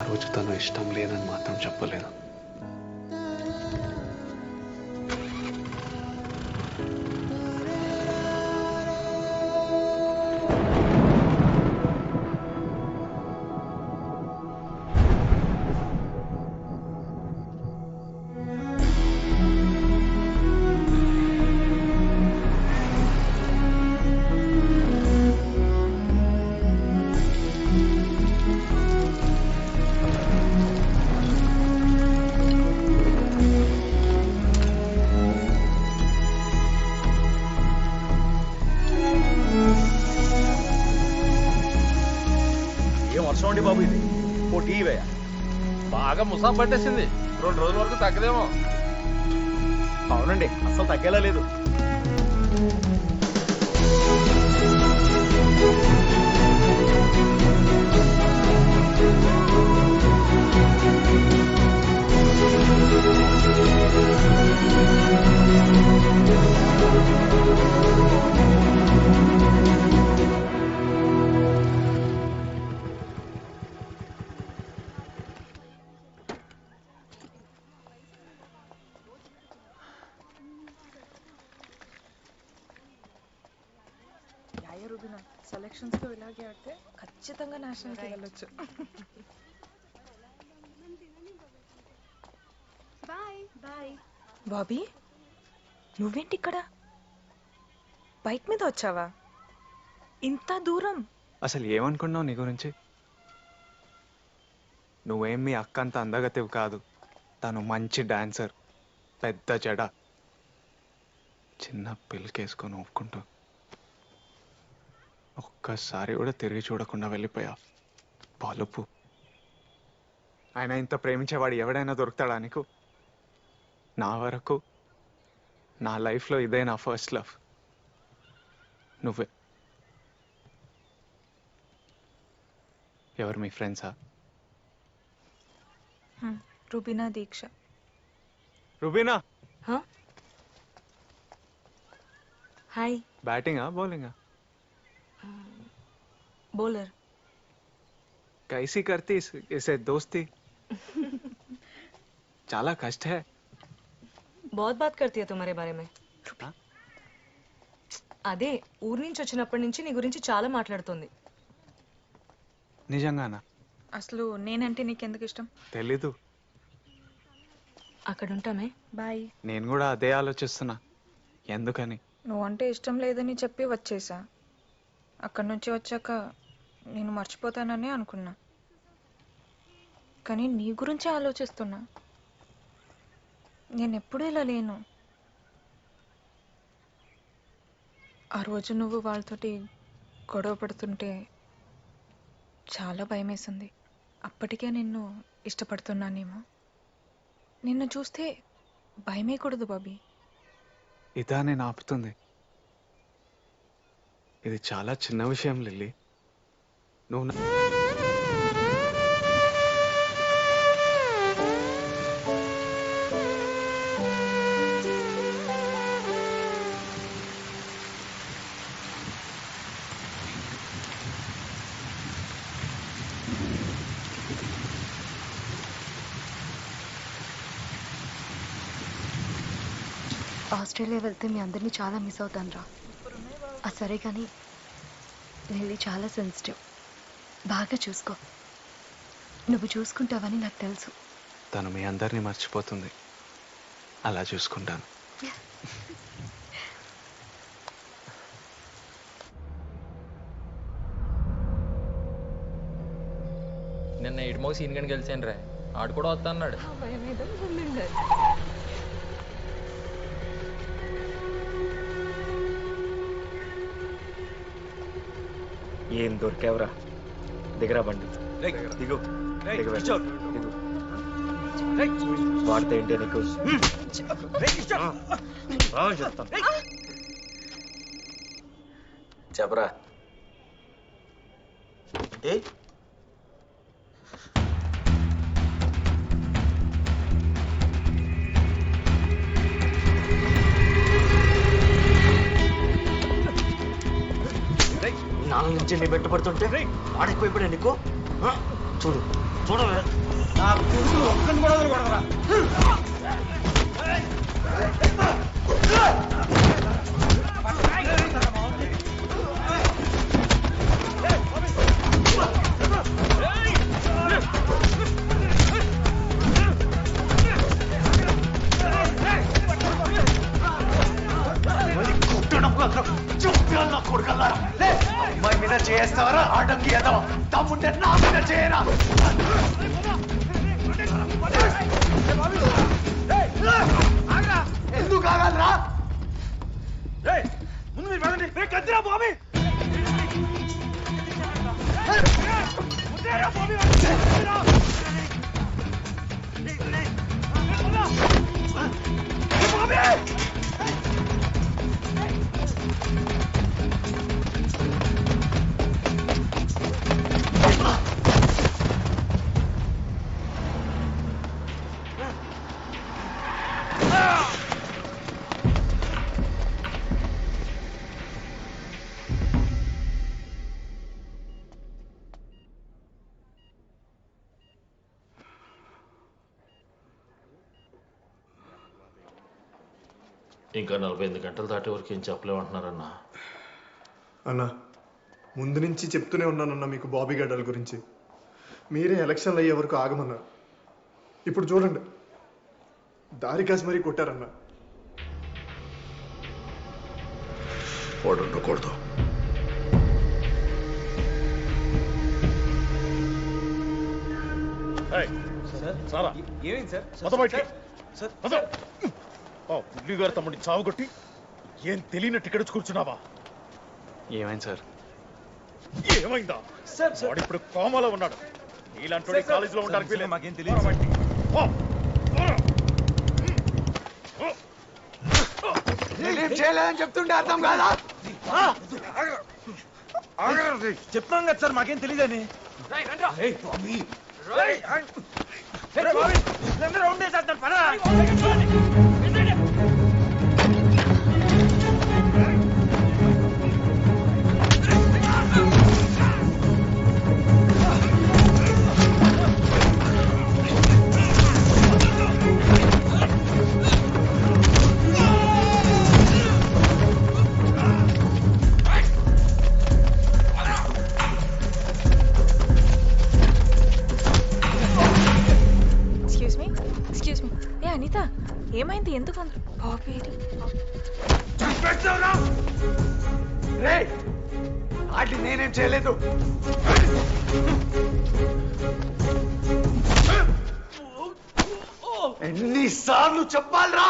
రోజు తను ఇష్టం లేదని మాత్రం చెప్పలేదు. వర్షం బాబు, ఇది ఓ టీ వేయ. బాగా ముసాం పట్టేసింది, 2 రోజుల వరకు తగ్గదేమో. అవునండి, అసలు తగ్గేలా లేదు. సెలక్షన్స్ లో ఇలాగే ఆడితే ఖచ్చితంగా నేషనల్ కి వెళ్ళొచ్చు. బాబీ, నువ్వేంటి ఇక్కడ? బైక్ మీద వచ్చావా? ఇంత దూరం? అసలు ఏమనుకున్నావు నీ గురించి? నువ్వేం మీ అక్క అంత అందగతివి కాదు. తను మంచి డాన్సర్, పెద్ద జడ, చిన్న పిల్లకేసుకొని ఒప్పుకుంటూ ఒక్కసారి కూడా తిరిగి చూడకుండా వెళ్ళిపోయా. పలుపు. ఆయన ఇంత ప్రేమించేవాడు ఎవడైనా దొరుకుతాడా నీకు? నా వరకు నా లైఫ్లో ఇదే నా ఫస్ట్ లవ్, నువ్వే. ఎవరు మీ ఫ్రెండ్సా? రుబీనా, దీక్ష. రుబీనా, హాయ్. బ్యాటింగా బౌలింగా? బౌలర్. कैसी करती इसे दोस्ती? చాలా కష్ట है. बहुत बात करती है तुम्हारे बारे में. అదే ఊరు నుంచి వచ్చినప్పటి నుంచి నీ గురించి చాలా మాట్లాడుతుంది. నిజంగానా? అసలు నేనంటే నీకెందుకు ఇష్టం? తెలీదు. అక్కడ ఉంటామే. బాయ్. నేను కూడా అదే ఆలోచిస్తున్నా, ఎందుకని. నువ్వంటే ఇష్టం లేదని చెప్పి వచ్చేసా. అక్కడి నుంచి వచ్చాక నేను మర్చిపోతానని అనుకున్నా, కానీ నీ గురించే ఆలోచిస్తున్నా. నేను ఎప్పుడూ ఇలా లేను. ఆ రోజు నువ్వు వాళ్ళతోటి గొడవ పడుతుంటే చాలా భయం వేసింది. అప్పటికే నిన్ను ఇష్టపడుతున్నానేమో. నిన్ను చూస్తే భయమేయకూడదు బాబీ. ఇదా నేను ఆపుతుంది? ఇది చాలా చిన్న విషయం లిల్లీ. నువ్వు ఆస్ట్రేలియా వెళ్తే మీ అందరినీ చాలా మిస్ అవుతాను రా. సరే కానీ లిల్లీ చాలా సెన్సిటివ్, బాగా చూసుకో. నువ్వు చూసుకుంటావని నాకు తెలుసు. తను మీ అందరినీ మర్చిపోతుంది, అలా చూసుకుంటాను. నిన్న ఇటుమో సీన్ గని గెలిచాను రా, ఆడు కూడా వస్తా అన్నాడు. ఏం దొరికావురా? దిగరా బండి. దిగు. వాడితే ఏంటి నీకు? చెప్పరా. నాలుగు నుంచి నీ బెట్టు పడుతుంటే ఆడకపోయిపోయా నీకు. చూడు చూడవే నా కొడుకు ఒక్కని కూడా వదలకూడదురా. అమ్మాయి మీద చేస్తావరా ఆటంకి ఏదో తమ్ముంటే నా మీద చేయరా ఎందుకు కాగలరా ముందు మీరు వెళ్ళండి. కత్తిరా బాబీ. ఇంకా 48 గంటలు దాటే వరకు ఏం చెప్పలేమంటున్నారన్నా. అన్నా ముందు నుంచి చెప్తూనే ఉన్నానన్నా మీకు బాబీ గడ్డల గురించి. మీరే ఎలక్షన్లు అయ్యే వరకు ఆగమన్నారు. ఇప్పుడు చూడండి దారి కాసి మరీ కొట్టారన్నా. వాడు ఉండకూడదు. ఏమైంది సార్? పుల్లి గారు తమ్ముడిని చావుగొట్టి ఏం తెలియనట్టు ఇక్కడ వచ్చి కూర్చున్నావా? ఏమైంది సార్? ఏమైందా? వాడు ఇప్పుడు కోమలో ఉన్నాడు. ఇలాంటి కాలేజీలో ఉండడానికి వీలేదు. మాకేం తెలియదు. నేనేం చేయలేదని చెప్తుంటే అర్థం కాదా? చెప్తాం కదా సార్, మాకేం తెలియదని. Excuse me. ఏ అనిత, ఏమైంది? ఎందుకు బాబీ అది నేనేం చేయలేదు. ఎన్నిసార్లు చెప్పాలరా?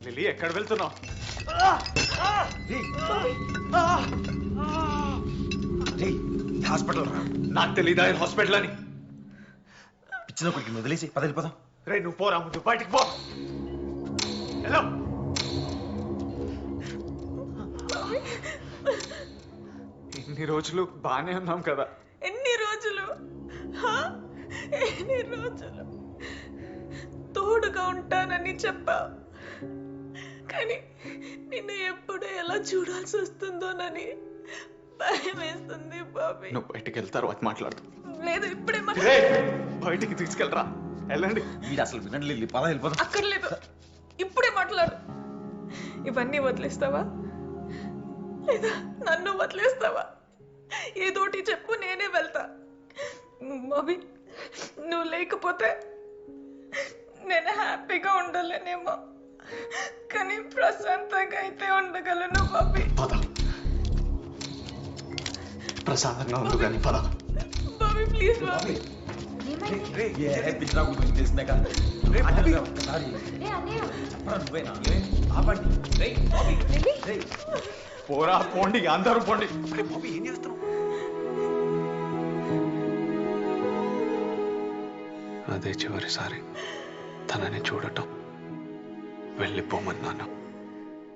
లిల్లీ ఎక్కడ వెళ్తున్నావు? హాస్పిటల్ రా. నాకు తెలీదా ఈ హాస్పిటల్ అని? పిచ్చిన కొడుకు వదిలేసి పద వెళ్ళిపోదాం. రే నువ్వు పోరా, ముందు బయటికి పో. హలో ఇన్ని రోజులు బానే ఉన్నాం కదా. ఎన్ని రోజులు హా? ఎన్ని రోజులు తోడుగా ఉంటానని చెప్పావు, కానీ నిన్ను ఎప్పుడు ఎలా చూడాల్సి వస్తుందోనని భయం వేస్తుంది బాబీ. నువ్వు బయటికి వెళ్తారు తర్వాత మాట్లాడు. లేదు ఇప్పుడే బయటికి తీసుకెళ్ళరా, వెళ్ళండి. వీడు అసలు వినండి లిల్లీ, పద వెళ్ళిపోదాం. అక్కర్లేదు, ఇప్పుడే మాట్లాడు. ఇవన్నీ వదిలేస్తావా లేదా నన్ను వదిలేస్తావా? ఏదోటి చెప్పు, నేనే వెళ్తా. బాబీ నువ్వు లేకపోతే నేను హ్యాపీగా ఉండలేనేమో, కానీ ప్రశాంతంగా అయితే ఉండగలను బాబీ. పద, ప్రశాంతంగా ఉండు కానీ పద. బాబీ ప్లీజ్ బాబీ. పిచ్చిన గురించి తెలిసిందే కదా. ఒక్కసారి చెప్పరా నువ్వేనా? ఆపండి. పోరా, పోండి, అందరూ పోండి. బాబీ ఏం చేస్తున్నావు? అదే చివరిసారి తనని చూడటం, వెళ్ళిపోమన్నాను.